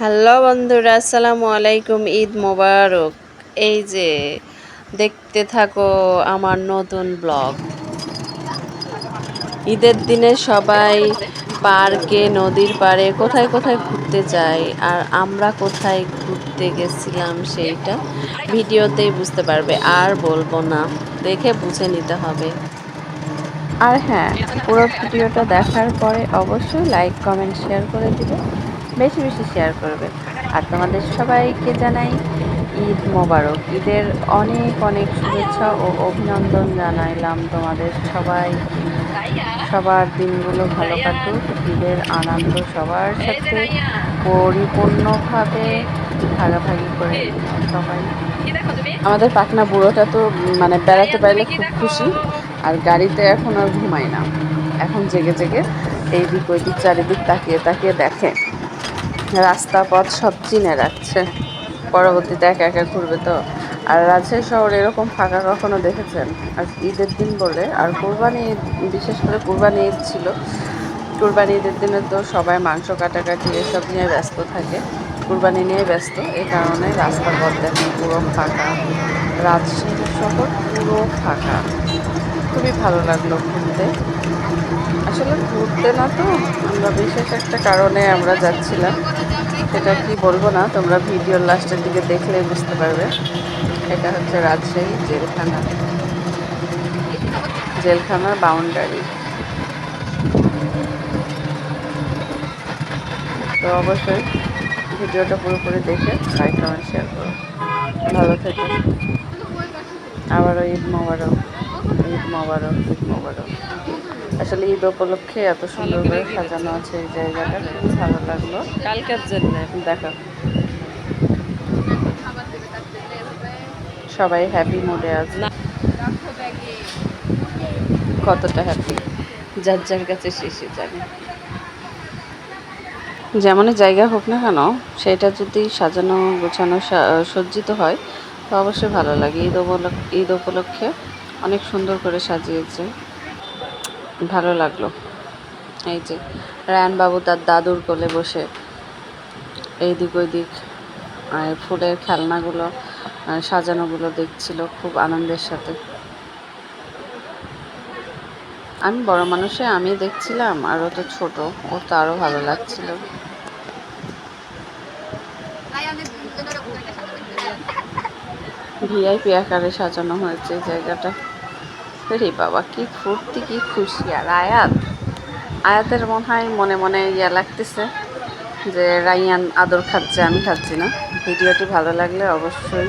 Hello বন্ধুরা, আসসালামু আলাইকুম। ঈদ মোবারক। এই যে দেখতে থাকো আমার নতুন ব্লগ। ঈদের দিনে সবাই পার্কে, নদীর পাড়ে কোথায় কোথায় ঘুরতে যায়, আর আমরা কোথায় ঘুরতে গেছিলাম সেইটা ভিডিওতেই বুঝতে পারবে, আর বলবো না, দেখে বুঝে নিতে হবে। আর হ্যাঁ, পুরো ভিডিওটা দেখার পরে অবশ্যই লাইক, কমেন্ট, শেয়ার করে দিবে, বেশি বেশি শেয়ার করবে। আর তোমাদের সবাইকে জানাই ঈদ মোবারক। ঈদের অনেক অনেক শুভেচ্ছা ও অভিনন্দন জানাইলাম তোমাদের সবাইকে। সবার দিনগুলো ভালো কাটুক, ঈদের আনন্দ সবার সাথে পরিপূর্ণভাবে ভাগাভাগি করে সবাই। আমাদের পাকনা বুড়োটা তো মানে বেড়াতে পারলে খুব খুশি, আর গাড়িতে এখন আর ঘুমায় না, এখন জেগে জেগে এইদিক ওইদিক চারিদিক তাকিয়ে তাকিয়ে দেখে, রাস্তা পথ সব চিনে রাখছে, পরবর্তীতে একা একা ঘুরবে তো। আর রাজশাহী শহর এরকম ফাঁকা কখনো দেখেছেন? আর ঈদের দিন বলে, আর কোরবানি ঈদ, বিশেষ করে কোরবানি ঈদ ছিল। কোরবানি ঈদের দিনে তো সবাই মাংস কাটাকাটি এসব নিয়ে ব্যস্ত থাকে, কোরবানি নিয়ে ব্যস্ত, এই কারণে রাস্তাঘাট দেখেন পুরো ফাঁকা, রাজশাহী শহর পুরো ফাঁকা। খুবই ভালো লাগলো ঘুরতে। আসলে ঘুরতে না তো, আমরা বিশেষ একটা কারণে আমরা যাচ্ছিলাম, সেটা কি বলবো না, তোমরা ভিডিওর লাস্টের দিকে দেখলেই বুঝতে পারবে। এটা হচ্ছে রাজশাহী জেলখানা, জেলখানার বাউন্ডারি। তো অবশ্যই ভিডিওটা পুরোপুরি দেখে লাইক, কমেন্ট, শেয়ার করো। ভালো থেকো। আবারও ঈদ মোবারক, ঈদ মোবারক, ঈদ মোবারক। আসলে ঈদ উপলক্ষে এত সুন্দর করে সাজানো আছে এই জায়গাটা, খুব ভালো লাগলো। কালকের জন্য দেখো সবাই হ্যাপি মুডে আছে। কতটা হ্যাপি যার যার কাছে শেষে জানে। যেমনই জায়গা হোক না কেন, সেটা যদি সাজানো গোছানো সজ্জিত হয় তো অবশ্যই ভালো লাগে। ঈদ উপলক্ষে অনেক সুন্দর করে সাজিয়েছে, ভালো লাগলো। এই যে রায়ান বাবু তার দাদুর কোলে বসে এইদিক ওইদিক ফুলের খেলনাগুলো সাজানোগুলো দেখছিল খুব আনন্দের সাথে। আমি বড় মানুষে আমি দেখছিলাম, আর ও তো ছোট, ওর তো আরও ভালো লাগছিল। ভিআইপি আকারে সাজানো হয়েছে এই জায়গাটা। রে বাবা, কি ফুর্তি, কি খুশি। আর আয়াতের মনে হয় মনে মনে ইয়া লাগতেছে যে রাইয়ান আদর খাচ্ছে, আমি খাচ্ছি না। ভিডিওটি ভালো লাগলে অবশ্যই